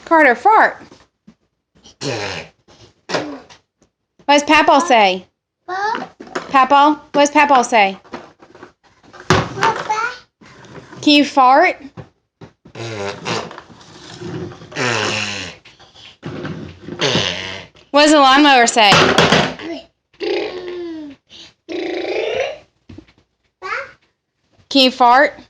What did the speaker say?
Carter, fart. What does Papa say? Papa? What does Papa say? Can you fart? What does the lawnmower say? Can you fart?